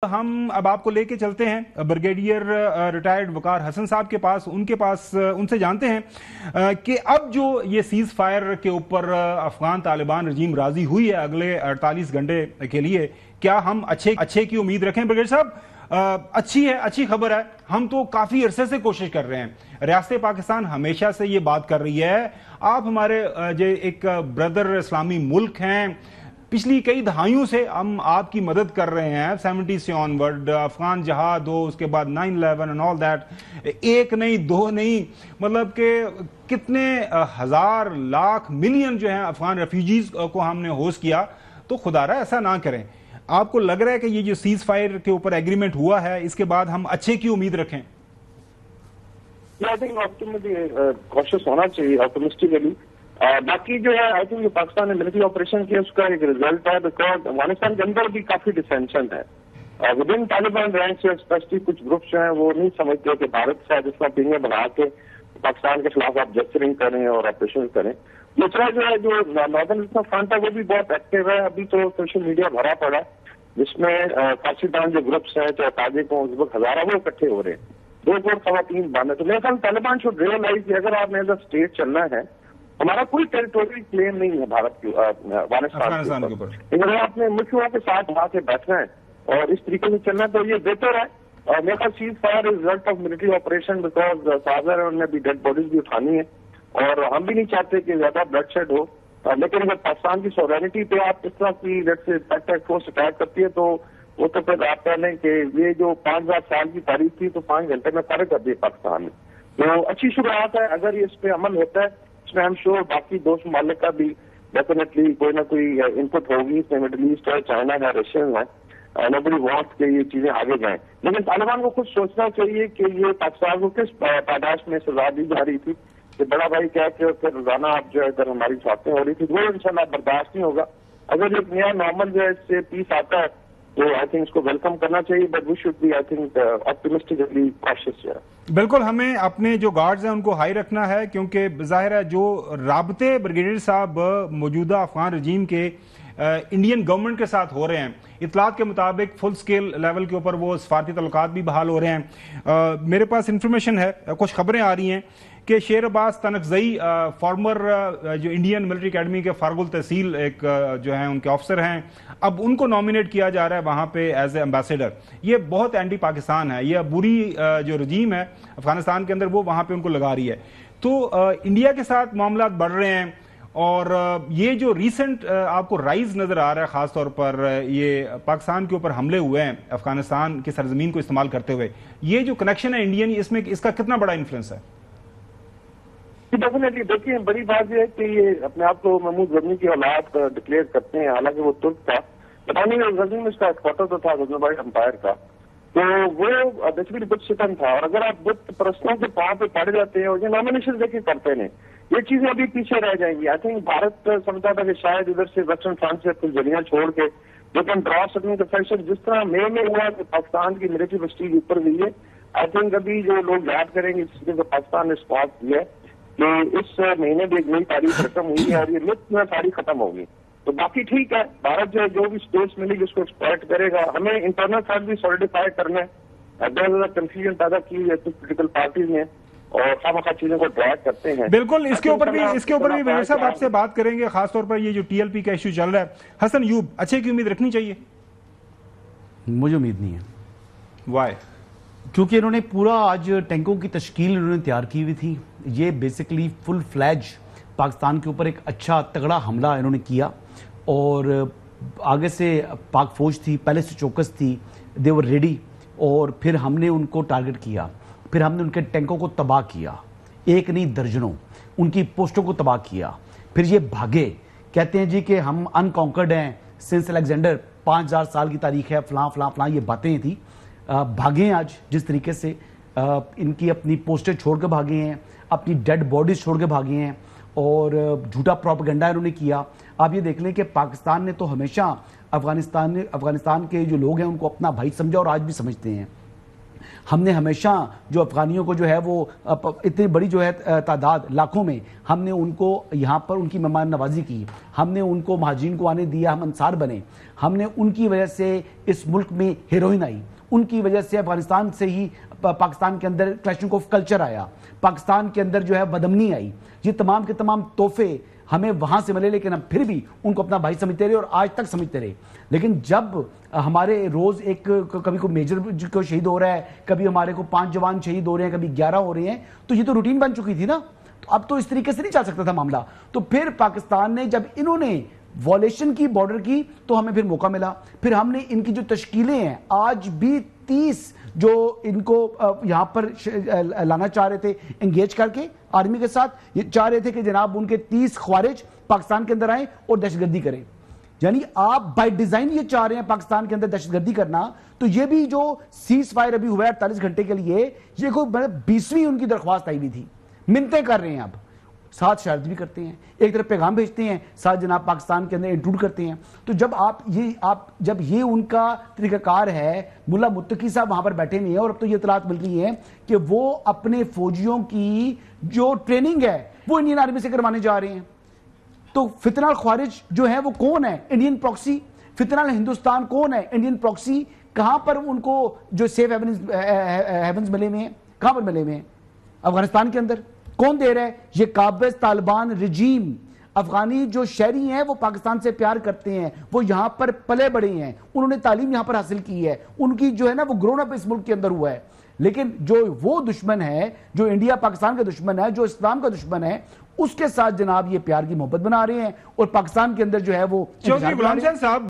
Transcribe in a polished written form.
हम अब आपको लेके चलते हैं ब्रिगेडियर रिटायर्ड वकार हसन साहब के पास। उनसे जानते हैं कि अब जो ये सीज फायर के ऊपर अफगान तालिबान रजीम राजी हुई है अगले 48 घंटे के लिए, क्या हम अच्छे की उम्मीद रखें? ब्रिगेडियर साहब, अच्छी है, अच्छी खबर है। हम तो काफी अरसे से कोशिश कर रहे हैं, रियासत पाकिस्तान हमेशा से ये बात कर रही है, आप हमारे जो एक ब्रदर इस्लामी मुल्क हैं, पिछली कई दहाइयों से हम आपकी मदद कर रहे हैं, 70 से ऑनवर्ड, अफगान जहाद हो, उसके बाद 9/11 एंड ऑल दैट, एक नहीं दो नहीं, मतलब कि कितने हजार लाख मिलियन जो है अफगान रेफ्यूजीज को हमने होस्ट किया। तो खुदारा ऐसा ना करें। आपको लग रहा है कि ये जो सीज फायर के ऊपर एग्रीमेंट हुआ है, इसके बाद हम अच्छे की उम्मीद रखें? आई थिंक कॉशियस होना चाहिए, ऑप्टिमिस्टिकली। बाकी जो है, आई थिंक जो पाकिस्तान ने मिलिट्री ऑपरेशन किया उसका एक रिजल्ट है, बिकॉज अफगानिस्तान के अंदर भी काफी डिसेंशन है विद इन तालिबान रैंक से। स्पेशली कुछ ग्रुप्स जो हैं वो नहीं समझते कि भारत से जिसका पिंगे बना के पाकिस्तान के खिलाफ आप जेस्चरिंग करें और ऑपरेशन करें। दूसरा जो है, जो नॉर्दर्न फ्रंट है वो भी बहुत एक्टिव है। अभी तो सोशल मीडिया भरा पड़ा, जिसमें फासिदान जो ग्रुप्स हैं, चाहे ताजिक हों, उजबेक, हजारा, वो इकट्ठे हो रहे हैं। 2 करोड़ खवातीन बंद है। तो मेरे ख्याल तालिबान शुड रियलाइज कि अगर आपने एज अ स्टेट चलना है, हमारा कोई टेरिटोरियल क्लेम नहीं है भारत की अफगानिस्तान के ऊपर, लेकिन अगर आपने मुल्कों के साथ वहां से बैठना है और इस तरीके से चलना है तो ये बेहतर है। और मेरे ख्याल ceasefire is result of military operation, because Sagar उन्हें भी डेड बॉडीज भी उठानी है और हम भी नहीं चाहते कि ज्यादा ब्लड शेड हो। लेकिन अगर पाकिस्तान की सॉवरेनिटी पे आप इस तरह की फोर्स अटैक करती है तो वो तो फिर आप कह लें कि ये जो 5000 साल की तारीख थी तो 5 घंटे में फर्क कर दिए पाकिस्तान में। तो अच्छी शुरुआत है। अगर ये इस पे अमल होता है, इसमें हम श्योर बाकी दोस्त ममालिक का भी डेफिनेटली कोई ना कोई इनपुट होगी। इसमें मिडल ईस्ट है, चाइना है, रशियन है, नोबडी वांट्स के ये चीजें आगे जाएं। लेकिन तालिबान को खुद सोचना चाहिए कि ये पाकिस्तान को किस पैदाश में सजा दी जा रही थी कि बड़ा भाई कह के फिर रोजाना आप जो है अगर हमारी बातें हो रही थी, वो इंशाल्लाह बर्दाश्त नहीं होगा। अगर एक नया नॉर्मल जो है इससे पीस आता है तो आई थिंक इसको वेलकम करना चाहिए, but we should be I think optimistically cautious. बिल्कुल, हमें अपने जो गार्ड्स हैं उनको हाई रखना है, क्योंकि जाहिर है जो राबते ब्रिगेडियर साहब मौजूदा अफगान रजीम के इंडियन गवर्नमेंट के साथ हो रहे हैं, इतलात के मुताबिक फुल स्केल लेवल के ऊपर वो सफारती तल्लुकात भी बहाल हो रहे हैं। मेरे पास इंफॉर्मेशन है, कुछ खबरें आ रही हैं कि शेर अब्बास तनकजई, फॉर्मर जो इंडियन मिलिट्री अकेडमी के फारगुल तहसील एक जो हैं उनके ऑफिसर हैं, अब उनको नॉमिनेट किया जा रहा है वहां पे एज ए एम्बेसडर। ये बहुत एंटी पाकिस्तान है, ये बुरी जो रजीम है अफगानिस्तान के अंदर वो वहां पे उनको लगा रही है। तो इंडिया के साथ मामला बढ़ रहे हैं और ये जो रिसेंट आपको राइज नजर आ रहा है, खासतौर पर ये पाकिस्तान के ऊपर हमले हुए हैं अफगानिस्तान की सरजमीन को इस्तेमाल करते हुए, ये जो कनेक्शन है इंडियन, इसमें इसका कितना बड़ा इन्फ्लुएंस है? डेफिनेटली देखिए, बड़ी बात यह है कि ये अपने आप को महमूद गजनी की औलाद डिक्लेयर करते हैं, हालांकि वो तुर्क था। बताने गजनी में इसका हेडक्वार्टर तो था गजनोबाई एम्पायर का, तो वो बेसिकली बुद्ध सितन था। और अगर आप बुद्ध प्रश्नों के पांव पे पड़ जाते हैं और ये नॉमिनेशन देखिए करते हैं, ये चीजें अभी पीछे रह जाएंगी। आई थिंक भारत समझता था कि शायद इधर से वेस्टर्न फ्रंट से कुछ जलियां छोड़ के लेकिन ड्रॉ सकने का फैक्शन जिस तरह मई में हुआ कि पाकिस्तान की मिलिट्री बस्ती ऊपर गई है। आई थिंक अभी जो लोग याद करेंगे इस चीज को पाकिस्तान ने स्पॉट किया कि इस महीने भी एक नई तारीख खत्म हुई है और ये लिस्ट में तारीख खत्म होगी। तो बाकी ठीक है, भारत जो भी स्पेस मिलेगी उसको एक्सप्लॉइट करेगा। हमें इंटरनल फ्रंट भी सॉलिडिफाई करना है। बहुत ज्यादा कंफ्यूजन पैदा की है कुछ पोलिटिकल पार्टीज ने और खामखा चीजों को ड्रैग करते हैं। बिल्कुल, इसके ऊपर भी ब्रिगेडियर साहब आपसे बात करेंगे, खासतौर पर ये जो टीएलपी का इश्यू चल रहा है। हसन यूब, अच्छे की उम्मीद रखनी चाहिए? मुझे उम्मीद नहीं है। वाई? क्योंकि इन्होंने पूरा आज टैंकों की तश्कील इन्होंने तैयार की हुई थी। ये बेसिकली फुल फ्लैज पाकिस्तान के ऊपर एक अच्छा तगड़ा हमला इन्होंने किया और आगे से पाक फौज थी, पहले से चौकस थी, दे वर रेडी। और फिर हमने उनको टारगेट किया, फिर हमने उनके टैंकों को तबाह किया, एक नहीं दर्जनों, उनकी पोस्टों को तबाह किया। फिर ये भागे, कहते हैं जी कि हम अनकॉन्कर्ड हैं सिंस अलेक्जेंडर, 5000 साल की तारीख है, फलां फलां फलां, ये बातें थी। भागे आज जिस तरीके से इनकी अपनी पोस्टर छोड़ के भागे हैं, अपनी डेड बॉडीज छोड़ के भागे हैं और झूठा प्रोपेगेंडा इन्होंने किया। आप ये देख लें कि पाकिस्तान ने तो हमेशा अफगानिस्तान के जो लोग हैं उनको अपना भाई समझा और आज भी समझते हैं। हमने हमेशा जो अफगानियों को जो है वो इतनी बड़ी जो है तादाद लाखों में हमने उनको यहाँ पर उनकी मेहमान नवाजी की, हमने उनको महाजिन को आने दिया, हम अंसार बने, हमने उनकी वजह से इस मुल्क में हीरोइन आई, उनकी वजह से अफगानिस्तान से ही पाकिस्तान के अंदर क्लैशिंग ऑफ कल्चर आया, पाकिस्तान के अंदर जो है बदमनी आई। ये तमाम के तमाम तोहफे हमें वहां से मिले, लेकिन हम फिर भी उनको अपना भाई समझते रहे और आज तक समझते रहे। लेकिन जब हमारे रोज एक कभी को मेजर को शहीद हो रहा है, कभी हमारे को 5 जवान शहीद हो रहे हैं, कभी 11 हो रहे हैं, तो ये तो रूटीन बन चुकी थी ना। तो अब तो इस तरीके से नहीं चल सकता था मामला। तो फिर पाकिस्तान ने जब इन्होंने वॉलेशन की बॉर्डर की तो हमें फिर मौका मिला, फिर हमने इनकी जो तश्कीलें हैं आज भी 30 जो इनको यहां पर लाना चाह रहे थे एंगेज करके आर्मी के साथ, ये चाह रहे थे कि जनाब उनके 30 ख्वारिज पाकिस्तान के अंदर आए और दहशतगर्दी करें। यानी आप बाय डिजाइन ये चाह रहे हैं पाकिस्तान के अंदर दहशतगर्दी करना। तो ये भी जो सीज फायर अभी हुआ है 48 घंटे के लिए, ये कोई 20वीं उनकी दरख्वास्त आई हुई थी, मिन्नतें कर रहे हैं, अब साथ शर्त भी करते हैं, एक तरफ पैगाम भेजते हैं, साथ जनाब पाकिस्तान के अंदर इंक्लूड करते हैं। तो जब ये उनका तरीकाकार है, मुल्ला मुत्तकी साहब वहां पर बैठे हुए हैं और अब तो ये इतलात मिल रही है कि वो अपने फौजियों की जो ट्रेनिंग है वो इंडियन आर्मी से करवाने जा रहे हैं। तो फितना ख्वारिज जो है वो कौन है? Indian proxy. फितना हिंदुस्तान कौन है? Indian proxy. कहां पर उनको जो सेफ हेवन्स मिले हुए हैं, कहां पर मिले हुए हैं? अफगानिस्तान के अंदर। कौन दे रहा है? ये काबिज तालिबान रजीम। अफगानी जो शहरी हैं वो पाकिस्तान से प्यार करते हैं, वो यहां पर पले बड़े हैं, उन्होंने तालीम यहां पर हासिल की है, उनकी जो है ना वो ग्रोन अप इस मुल्क के अंदर हुआ है। लेकिन जो वो दुश्मन है, जो इंडिया पाकिस्तान का दुश्मन है, जो इस्लाम का दुश्मन है, उसके साथ जनाब ये प्यार की मोहब्बत बना रहे हैं और पाकिस्तान के अंदर जो है वो चौधरी गुलाम चंद साहब